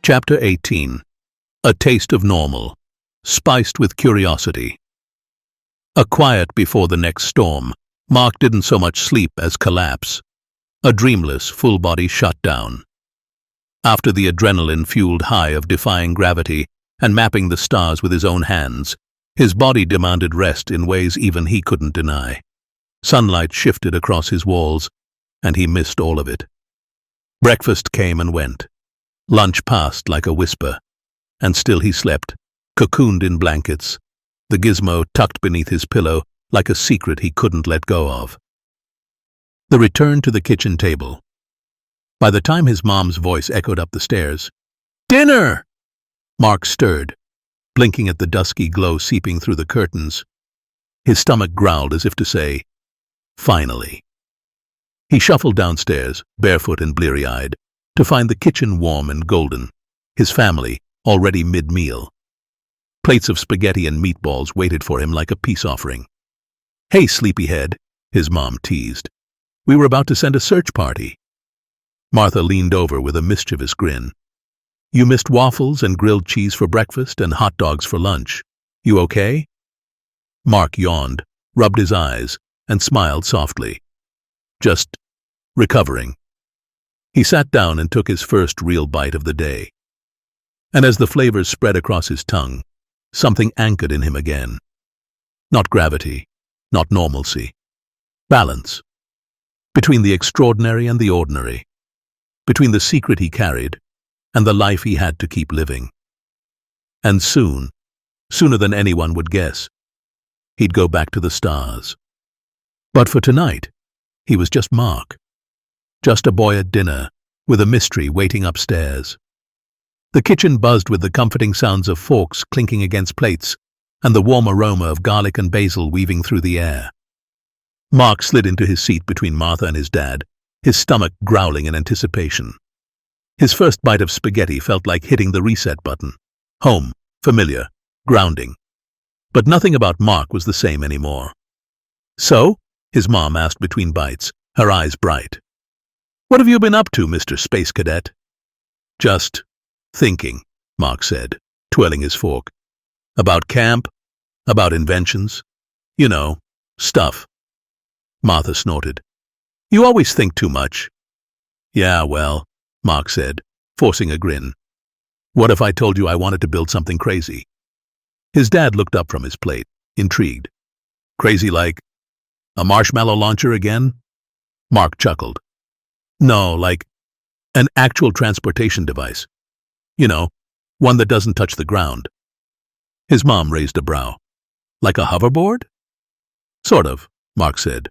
Chapter 18. A Taste of Normal, Spiced with Curiosity. A quiet before the next storm, Mark didn't so much sleep as collapse. A dreamless, full-body shutdown. After the adrenaline-fueled high of defying gravity and mapping the stars with his own hands, his body demanded rest in ways even he couldn't deny. Sunlight shifted across his walls, and he missed all of it. Breakfast came and went. Lunch passed like a whisper, and still he slept, cocooned in blankets, the gizmo tucked beneath his pillow like a secret he couldn't let go of. The return to the kitchen table. By the time his mom's voice echoed up the stairs, "Dinner!" Mark stirred, blinking at the dusky glow seeping through the curtains. His stomach growled as if to say, "Finally." He shuffled downstairs, barefoot and bleary-eyed, to find the kitchen warm and golden, his family already mid-meal. Plates of spaghetti and meatballs waited for him like a peace offering. "Hey, sleepyhead," his mom teased. "We were about to send a search party." Martha leaned over with a mischievous grin. "You missed waffles and grilled cheese for breakfast and hot dogs for lunch. You okay?" Mark yawned, rubbed his eyes, and smiled softly. "Just recovering." He sat down and took his first real bite of the day. And as the flavors spread across his tongue, something anchored in him again. Not gravity, not normalcy. Balance. Between the extraordinary and the ordinary. Between the secret he carried and the life he had to keep living. And soon, sooner than anyone would guess, he'd go back to the stars. But for tonight, he was just Mark. Just a boy at dinner, with a mystery waiting upstairs. The kitchen buzzed with the comforting sounds of forks clinking against plates and the warm aroma of garlic and basil weaving through the air. Mark slid into his seat between Martha and his dad, his stomach growling in anticipation. His first bite of spaghetti felt like hitting the reset button. Home, familiar, grounding. But nothing about Mark was the same anymore. "So?" his mom asked between bites, her eyes bright. "What have you been up to, Mr. Space Cadet?" "Just thinking," Mark said, twirling his fork. "About camp, about inventions. You know, stuff." Martha snorted. "You always think too much." "Yeah, well," Mark said, forcing a grin. "What if I told you I wanted to build something crazy?" His dad looked up from his plate, intrigued. "Crazy like a marshmallow launcher again?" Mark chuckled. "No, like an actual transportation device. You know, one that doesn't touch the ground." His mom raised a brow. "Like a hoverboard?" "Sort of," Mark said,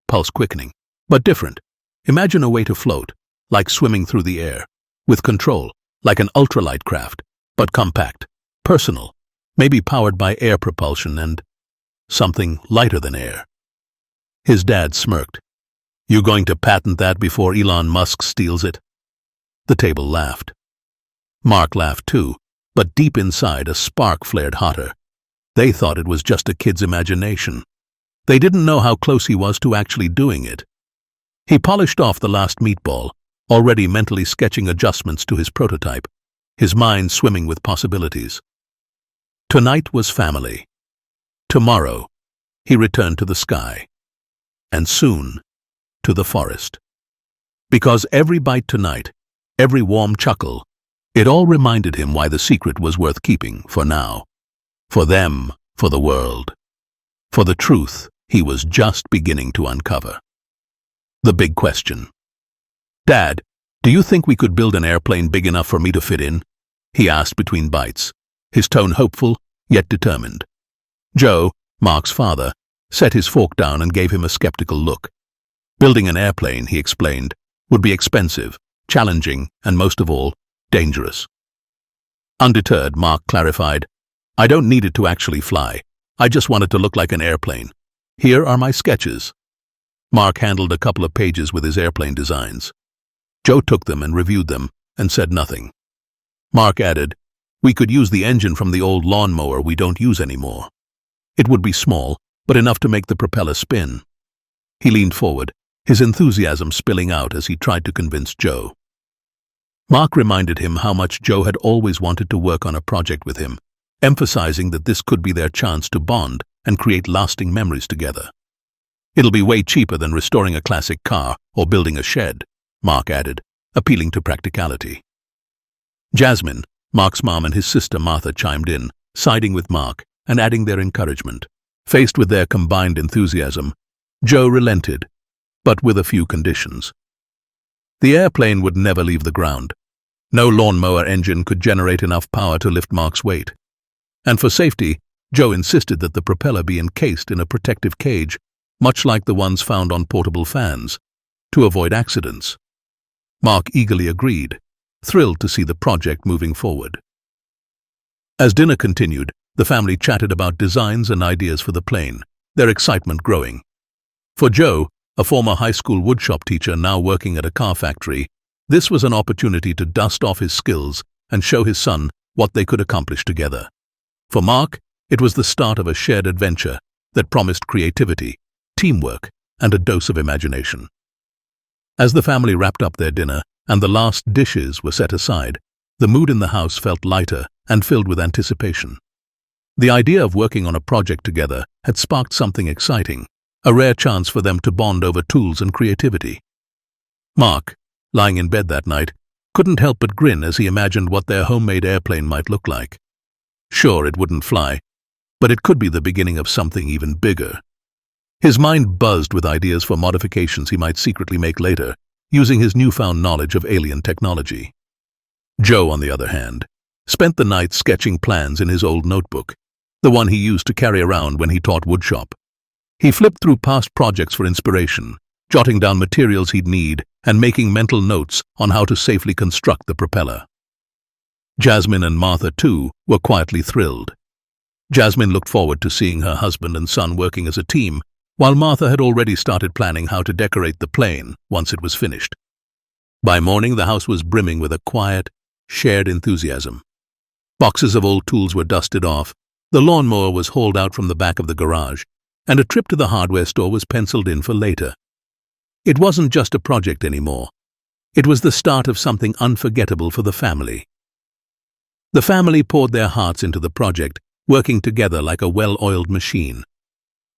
pulse quickening. "But different. Imagine a way to float, like swimming through the air, with control, like an ultralight craft, but compact, personal, maybe powered by air propulsion and something lighter than air." His dad smirked. "You going to patent that before Elon Musk steals it?" The table laughed. Mark laughed too, but deep inside a spark flared hotter. They thought it was just a kid's imagination. They didn't know how close he was to actually doing it. He polished off the last meatball, already mentally sketching adjustments to his prototype, his mind swimming with possibilities. Tonight was family. Tomorrow, he returned to the sky. And soon, to the forest. Because every bite tonight, every warm chuckle, it all reminded him why the secret was worth keeping for now. For them, for the world. For the truth he was just beginning to uncover. The big question. "Dad, do you think we could build an airplane big enough for me to fit in?" he asked between bites, his tone hopeful, yet determined. Joe, Mark's father, set his fork down and gave him a skeptical look. Building an airplane, he explained, would be expensive, challenging, and most of all, dangerous. Undeterred, Mark clarified, "I don't need it to actually fly. I just want it to look like an airplane. Here are my sketches." Mark handled a couple of pages with his airplane designs. Joe took them and reviewed them and said nothing. Mark added, "We could use the engine from the old lawnmower we don't use anymore. It would be small, but enough to make the propeller spin." He leaned forward, his enthusiasm spilling out as he tried to convince Joe. Mark reminded him how much Joe had always wanted to work on a project with him, emphasizing that this could be their chance to bond and create lasting memories together. "It'll be way cheaper than restoring a classic car or building a shed," Mark added, appealing to practicality. Jasmine, Mark's mom, and his sister Martha chimed in, siding with Mark and adding their encouragement. Faced with their combined enthusiasm, Joe relented, but with a few conditions. The airplane would never leave the ground. No lawnmower engine could generate enough power to lift Mark's weight. And for safety, Joe insisted that the propeller be encased in a protective cage, much like the ones found on portable fans, to avoid accidents. Mark eagerly agreed, thrilled to see the project moving forward. As dinner continued, the family chatted about designs and ideas for the plane, their excitement growing. For Joe, a former high school woodshop teacher now working at a car factory, this was an opportunity to dust off his skills and show his son what they could accomplish together. For Mark, it was the start of a shared adventure that promised creativity, teamwork, and a dose of imagination. As the family wrapped up their dinner and the last dishes were set aside, the mood in the house felt lighter and filled with anticipation. The idea of working on a project together had sparked something exciting, a rare chance for them to bond over tools and creativity. Mark, lying in bed that night, couldn't help but grin as he imagined what their homemade airplane might look like. Sure, it wouldn't fly, but it could be the beginning of something even bigger. His mind buzzed with ideas for modifications he might secretly make later, using his newfound knowledge of alien technology. Joe, on the other hand, spent the night sketching plans in his old notebook, the one he used to carry around when he taught woodshop. He flipped through past projects for inspiration, jotting down materials he'd need and making mental notes on how to safely construct the propeller. Jasmine and Martha, too, were quietly thrilled. Jasmine looked forward to seeing her husband and son working as a team, while Martha had already started planning how to decorate the plane once it was finished. By morning, the house was brimming with a quiet, shared enthusiasm. Boxes of old tools were dusted off, the lawnmower was hauled out from the back of the garage, and a trip to the hardware store was penciled in for later. It wasn't just a project anymore. It was the start of something unforgettable for the family. The family poured their hearts into the project, working together like a well-oiled machine.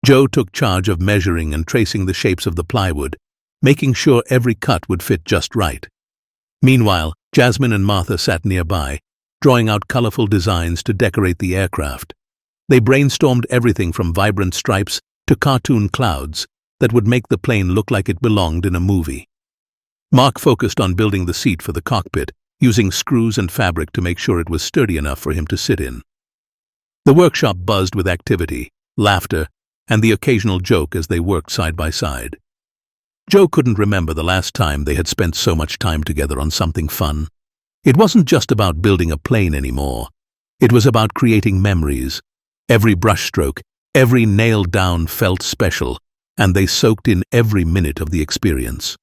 Joe took charge of measuring and tracing the shapes of the plywood, making sure every cut would fit just right. Meanwhile, Jasmine and Martha sat nearby, drawing out colorful designs to decorate the aircraft. They brainstormed everything from vibrant stripes to cartoon clouds that would make the plane look like it belonged in a movie. Mark focused on building the seat for the cockpit, using screws and fabric to make sure it was sturdy enough for him to sit in. The workshop buzzed with activity, laughter, and the occasional joke as they worked side by side. Joe couldn't remember the last time they had spent so much time together on something fun. It wasn't just about building a plane anymore. It was about creating memories. Every brushstroke, every nail down felt special, and they soaked in every minute of the experience.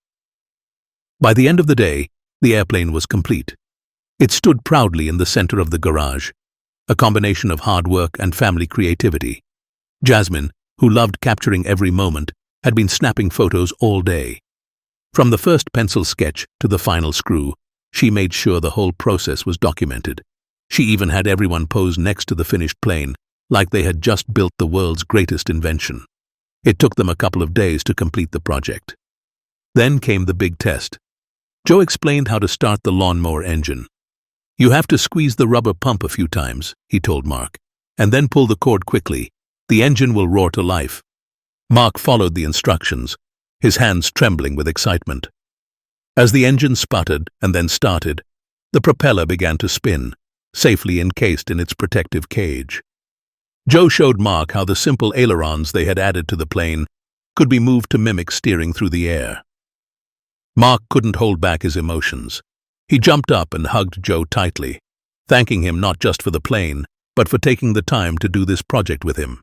By the end of the day, the airplane was complete. It stood proudly in the center of the garage, a combination of hard work and family creativity. Jasmine, who loved capturing every moment, had been snapping photos all day. From the first pencil sketch to the final screw, she made sure the whole process was documented. She even had everyone pose next to the finished plane, like they had just built the world's greatest invention. It took them a couple of days to complete the project. Then came the big test. Joe explained how to start the lawnmower engine. "You have to squeeze the rubber pump a few times," he told Mark, "and then pull the cord quickly. The engine will roar to life." Mark followed the instructions, his hands trembling with excitement. As the engine sputtered and then started, the propeller began to spin, safely encased in its protective cage. Joe showed Mark how the simple ailerons they had added to the plane could be moved to mimic steering through the air. Mark couldn't hold back his emotions. He jumped up and hugged Joe tightly, thanking him not just for the plane, but for taking the time to do this project with him.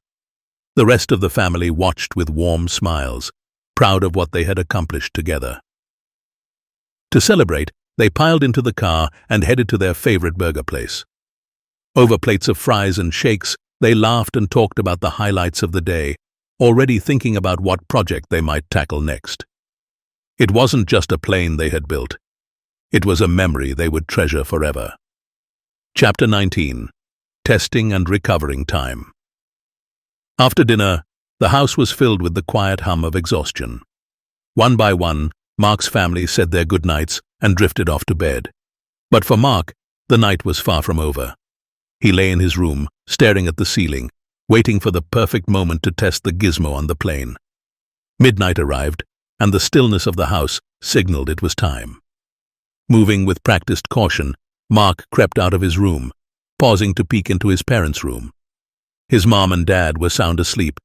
The rest of the family watched with warm smiles, proud of what they had accomplished together. To celebrate, they piled into the car and headed to their favorite burger place. Over plates of fries and shakes, they laughed and talked about the highlights of the day, already thinking about what project they might tackle next. It wasn't just a plane they had built. It was a memory they would treasure forever. Chapter 19. Testing and Recovering Time. After dinner, the house was filled with the quiet hum of exhaustion. One by one, Mark's family said their goodnights and drifted off to bed. But for Mark, the night was far from over. He lay in his room, staring at the ceiling, waiting for the perfect moment to test the gizmo on the plane. Midnight arrived, and the stillness of the house signaled it was time. Moving with practiced caution, Mark crept out of his room, pausing to peek into his parents' room. His mom and dad were sound asleep,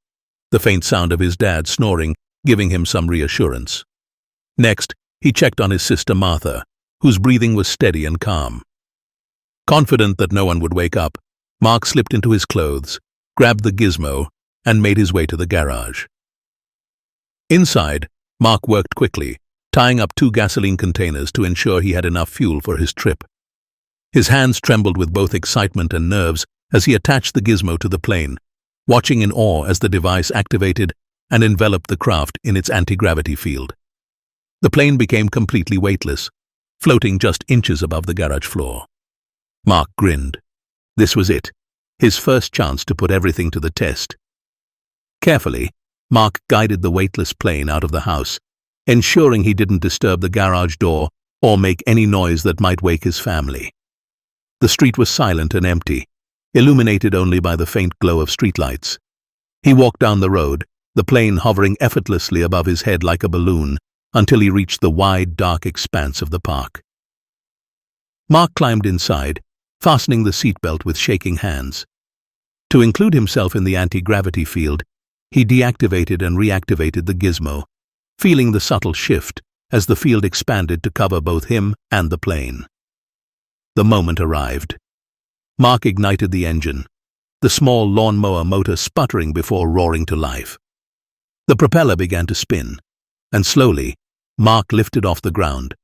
the faint sound of his dad snoring giving him some reassurance. Next, he checked on his sister Martha, whose breathing was steady and calm. Confident that no one would wake up, Mark slipped into his clothes, grabbed the gizmo, and made his way to the garage. Inside, Mark worked quickly, tying up 2 gasoline containers to ensure he had enough fuel for his trip. His hands trembled with both excitement and nerves as he attached the gizmo to the plane, watching in awe as the device activated and enveloped the craft in its anti-gravity field. The plane became completely weightless, floating just inches above the garage floor. Mark grinned. This was it, his first chance to put everything to the test. Carefully, Mark guided the weightless plane out of the house, ensuring he didn't disturb the garage door or make any noise that might wake his family. The street was silent and empty, illuminated only by the faint glow of streetlights. He walked down the road, the plane hovering effortlessly above his head like a balloon, until he reached the wide, dark expanse of the park. Mark climbed inside, fastening the seatbelt with shaking hands. To include himself in the anti-gravity field, he deactivated and reactivated the gizmo, feeling the subtle shift as the field expanded to cover both him and the plane. The moment arrived. Mark ignited the engine, the small lawnmower motor sputtering before roaring to life. The propeller began to spin, and slowly, Mark lifted off the ground,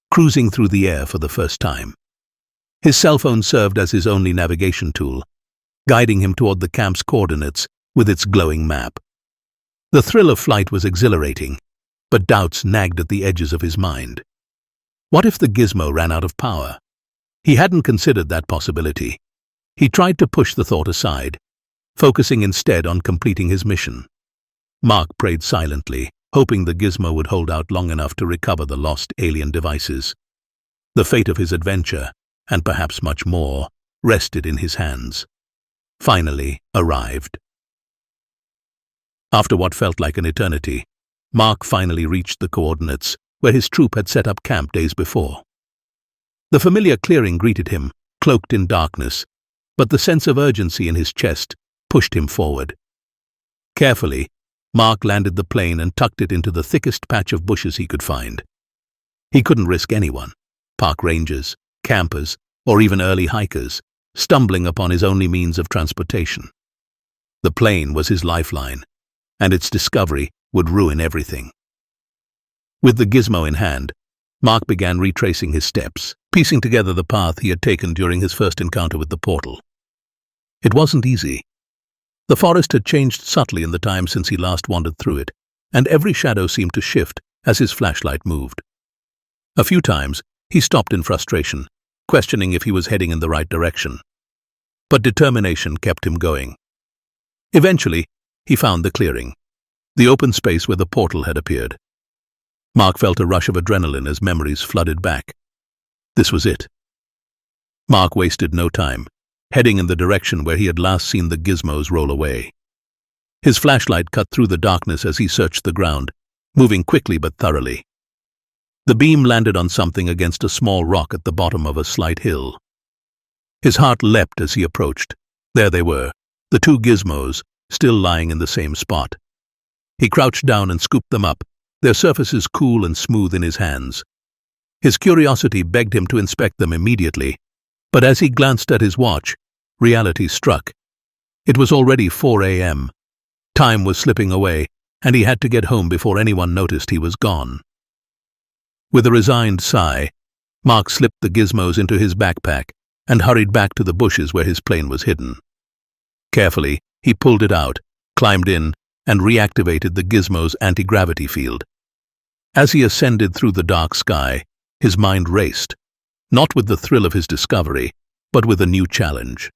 cruising through the air for the first time. His cell phone served as his only navigation tool, guiding him toward the camp's coordinates with its glowing map. The thrill of flight was exhilarating, but doubts nagged at the edges of his mind. What if the gizmo ran out of power? He hadn't considered that possibility. He tried to push the thought aside, focusing instead on completing his mission. Mark prayed silently, hoping the gizmo would hold out long enough to recover the lost alien devices. The fate of his adventure, and perhaps much more, rested in his hands. Finally arrived. After what felt like an eternity, Mark finally reached the coordinates where his troop had set up camp days before. The familiar clearing greeted him, cloaked in darkness, but the sense of urgency in his chest pushed him forward. Carefully, Mark landed the plane and tucked it into the thickest patch of bushes he could find. He couldn't risk anyone, park rangers, campers, or even early hikers, stumbling upon his only means of transportation. The plane was his lifeline, and its discovery would ruin everything. With the gizmo in hand, Mark began retracing his steps, piecing together the path he had taken during his first encounter with the portal. It wasn't easy. The forest had changed subtly in the time since he last wandered through it, and every shadow seemed to shift as his flashlight moved. A few times, he stopped in frustration, questioning if he was heading in the right direction. But determination kept him going. Eventually, he found the clearing, the open space where the portal had appeared. Mark felt a rush of adrenaline as memories flooded back. This was it. Mark wasted no time, heading in the direction where he had last seen the gizmos roll away. His flashlight cut through the darkness as he searched the ground, moving quickly but thoroughly. The beam landed on something against a small rock at the bottom of a slight hill. His heart leapt as he approached. There they were, the 2 gizmos, still lying in the same spot. He crouched down and scooped them up, their surfaces cool and smooth in his hands. His curiosity begged him to inspect them immediately, but as he glanced at his watch, reality struck. It was already 4 a.m. Time was slipping away, and he had to get home before anyone noticed he was gone. With a resigned sigh, Mark slipped the gizmos into his backpack and hurried back to the bushes where his plane was hidden. Carefully, he pulled it out, climbed in, and reactivated the gizmo's anti-gravity field. As he ascended through the dark sky, His mind raced, not with the thrill of his discovery, but with a new challenge.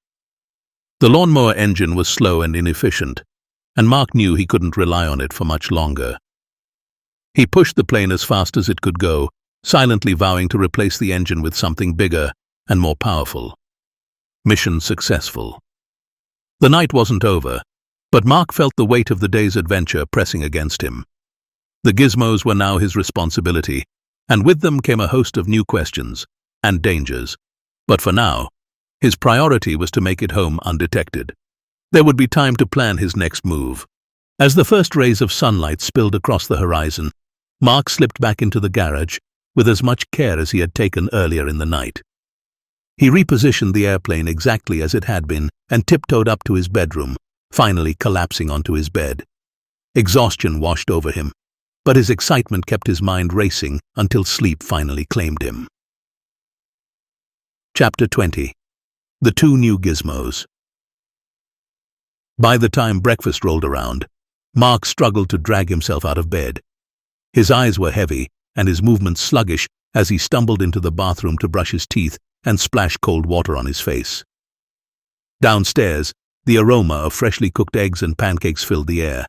The lawnmower engine was slow and inefficient, and Mark knew he couldn't rely on it for much longer. He pushed the plane as fast as it could go, silently vowing to replace the engine with something bigger and more powerful. Mission successful. The night wasn't over, but Mark felt the weight of the day's adventure pressing against him. The gizmos were now his responsibility, and with them came a host of new questions and dangers. But for now, his priority was to make it home undetected. There would be time to plan his next move. As the first rays of sunlight spilled across the horizon, Mark slipped back into the garage with as much care as he had taken earlier in the night. He repositioned the airplane exactly as it had been and tiptoed up to his bedroom, finally collapsing onto his bed. Exhaustion washed over him, but his excitement kept his mind racing until sleep finally claimed him. Chapter 20. The Two New Gizmos. By the time breakfast rolled around, Mark struggled to drag himself out of bed. His eyes were heavy and his movements sluggish as he stumbled into the bathroom to brush his teeth and splash cold water on his face. Downstairs, the aroma of freshly cooked eggs and pancakes filled the air,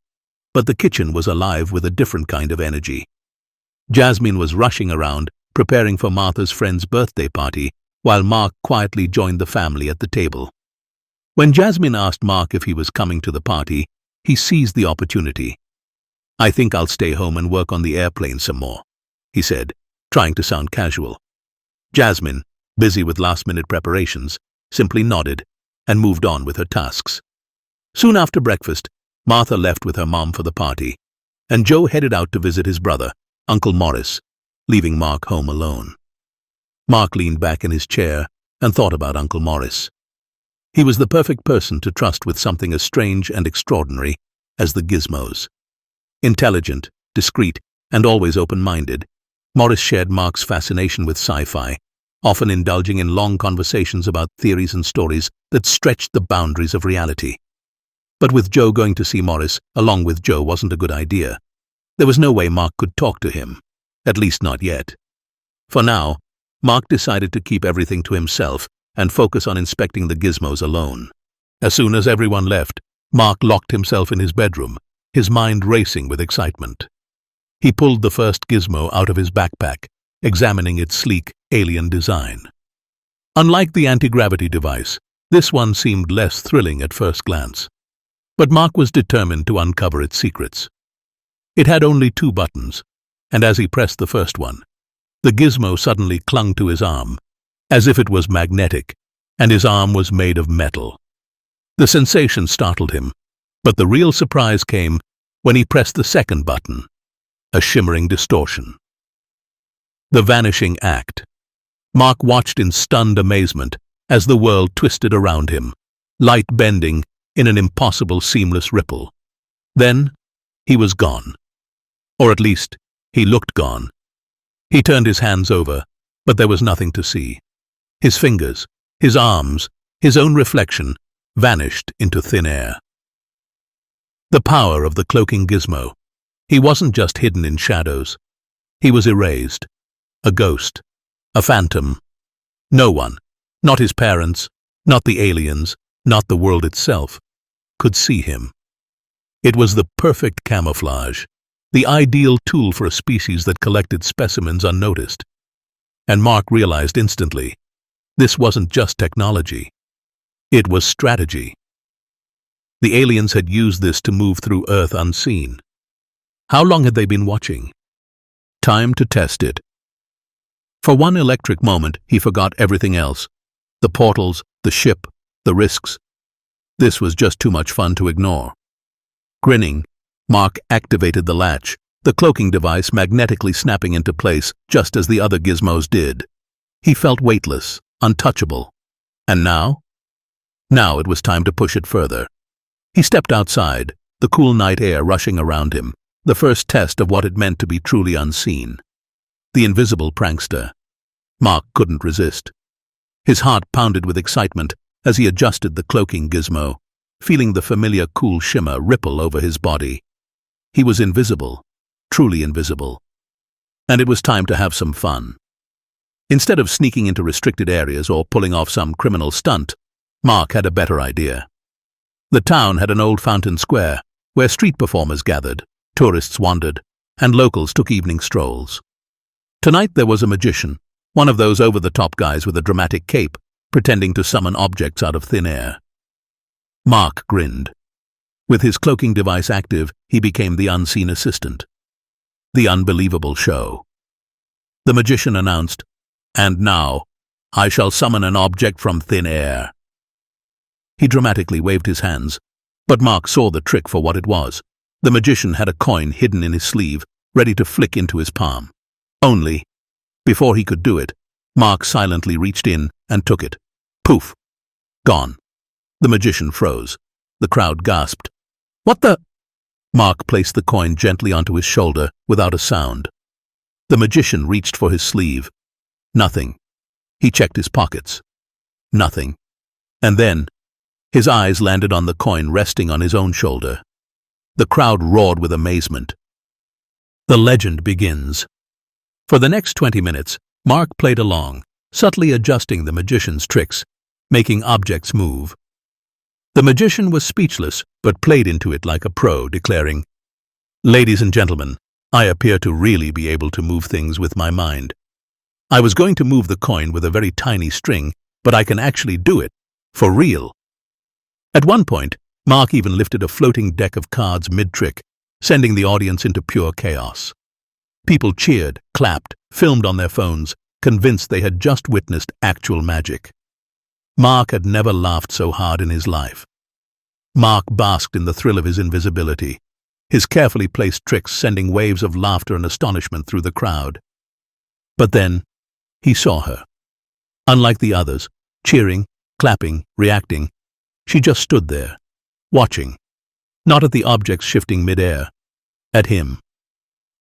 but the kitchen was alive with a different kind of energy. Jasmine was rushing around, preparing for Martha's friend's birthday party, while Mark quietly joined the family at the table. When Jasmine asked Mark if he was coming to the party, he seized the opportunity. "I think I'll stay home and work on the airplane some more," he said, trying to sound casual. Jasmine, busy with last-minute preparations, simply nodded and moved on with her tasks. Soon after breakfast, Martha left with her mom for the party, and Joe headed out to visit his brother, Uncle Morris, leaving Mark home alone. Mark leaned back in his chair and thought about Uncle Morris. He was the perfect person to trust with something as strange and extraordinary as the gizmos. Intelligent, discreet, and always open-minded, Morris shared Mark's fascination with sci-fi, often indulging in long conversations about theories and stories that stretched the boundaries of reality. But with Joe going to see Morris along with Joe wasn't a good idea. There was no way Mark could talk to him, at least not yet. For now, Mark decided to keep everything to himself and focus on inspecting the gizmos alone. As soon as everyone left, Mark locked himself in his bedroom, his mind racing with excitement. He pulled the first gizmo out of his backpack, examining its sleek, alien design. Unlike the anti-gravity device, this one seemed less thrilling at first glance. But Mark was determined to uncover its secrets. It had only 2 buttons, and as he pressed the first one, the gizmo suddenly clung to his arm, as if it was magnetic, and his arm was made of metal. The sensation startled him, but the real surprise came when he pressed the second button, a shimmering distortion. The vanishing act. Mark watched in stunned amazement as the world twisted around him, light bending in an impossible seamless ripple. Then, he was gone. Or at least, he looked gone. He turned his hands over, but there was nothing to see. His fingers, his arms, his own reflection vanished into thin air. The power of the cloaking gizmo. He wasn't just hidden in shadows. He was erased. A ghost. A phantom. No one, not his parents, not the aliens, not the world itself, could see him. It was the perfect camouflage, the ideal tool for a species that collected specimens unnoticed. And Mark realized instantly, this wasn't just technology. It was strategy. The aliens had used this to move through Earth unseen. How long had they been watching? Time to test it. For one electric moment, he forgot everything else. The portals, the ship, the risks. This was just too much fun to ignore. Grinning, Mark activated the latch, the cloaking device magnetically snapping into place just as the other gizmos did. He felt weightless, untouchable. And now? Now it was time to push it further. He stepped outside, the cool night air rushing around him, the first test of what it meant to be truly unseen. The invisible prankster. Mark couldn't resist. His heart pounded with excitement as he adjusted the cloaking gizmo, feeling the familiar cool shimmer ripple over his body. He was invisible, truly invisible. And it was time to have some fun. Instead of sneaking into restricted areas or pulling off some criminal stunt, Mark had a better idea. The town had an old fountain square where street performers gathered, tourists wandered, and locals took evening strolls. Tonight there was a magician, one of those over-the-top guys with a dramatic cape, pretending to summon objects out of thin air. Mark grinned. With his cloaking device active, he became the unseen assistant. The unbelievable show. The magician announced, "And now, I shall summon an object from thin air." He dramatically waved his hands, but Mark saw the trick for what it was. The magician had a coin hidden in his sleeve, ready to flick into his palm. Only, before he could do it, Mark silently reached in and took it. Poof! Gone. The magician froze. The crowd gasped. "What the?" Mark placed the coin gently onto his shoulder without a sound. The magician reached for his sleeve. Nothing. He checked his pockets. Nothing. And then, his eyes landed on the coin resting on his own shoulder. The crowd roared with amazement. The legend begins. For the next 20 minutes, Mark played along, subtly adjusting the magician's tricks, making objects move. The magician was speechless, but played into it like a pro, declaring, "Ladies and gentlemen, I appear to really be able to move things with my mind. I was going to move the coin with a very tiny string, but I can actually do it, for real." At one point, Mark even lifted a floating deck of cards mid-trick, sending the audience into pure chaos. People cheered, clapped, filmed on their phones, convinced they had just witnessed actual magic. Mark had never laughed so hard in his life. Mark basked in the thrill of his invisibility, his carefully placed tricks sending waves of laughter and astonishment through the crowd. But then, he saw her. Unlike the others, cheering, clapping, reacting, she just stood there, watching, not at the objects shifting mid-air, at him.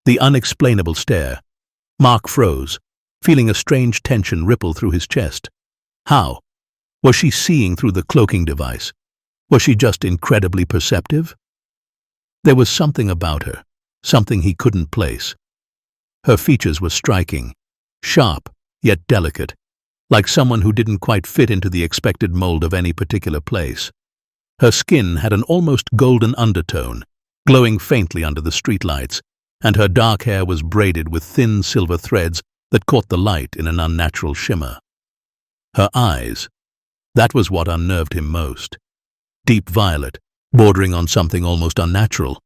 The unexplainable stare. Mark froze, feeling a strange tension ripple through his chest. How? Was she seeing through the cloaking device? Was she just incredibly perceptive? There was something about her, something he couldn't place. Her features were striking, sharp, yet delicate, like someone who didn't quite fit into the expected mold of any particular place. Her skin had an almost golden undertone, glowing faintly under the streetlights, and her dark hair was braided with thin silver threads that caught the light in an unnatural shimmer. Her eyes, that was what unnerved him most. Deep violet, bordering on something almost unnatural.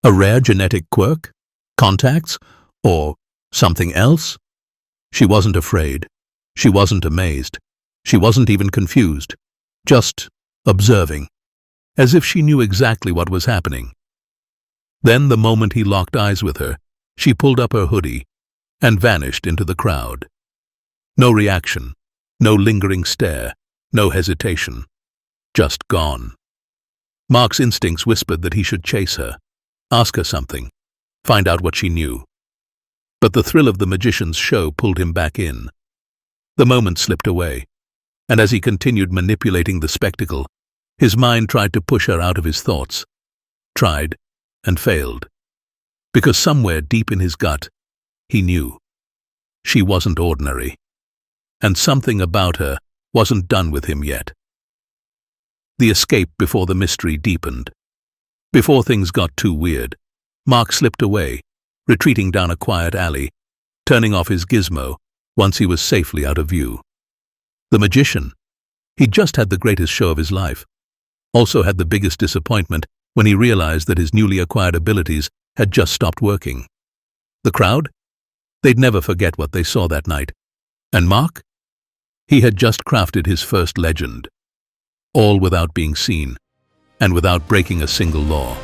A rare genetic quirk? Contacts? Or something else? She wasn't afraid. She wasn't amazed. She wasn't even confused. Just observing, as if she knew exactly what was happening. Then, the moment he locked eyes with her, she pulled up her hoodie and vanished into the crowd. No reaction, no lingering stare, no hesitation. Just gone. Mark's instincts whispered that he should chase her, ask her something, find out what she knew. But the thrill of the magician's show pulled him back in. The moment slipped away, and as he continued manipulating the spectacle, his mind tried to push her out of his thoughts. Tried, and failed. Because somewhere deep in his gut, he knew. She wasn't ordinary. And something about her wasn't done with him yet. The escape before the mystery deepened. Before things got too weird, Mark slipped away, retreating down a quiet alley, turning off his gizmo once he was safely out of view. The magician, he'd just had the greatest show of his life, also had the biggest disappointment when he realized that his newly acquired abilities had just stopped working. The crowd? They'd never forget what they saw that night. And Mark? He had just crafted his first legend, all without being seen, and without breaking a single law.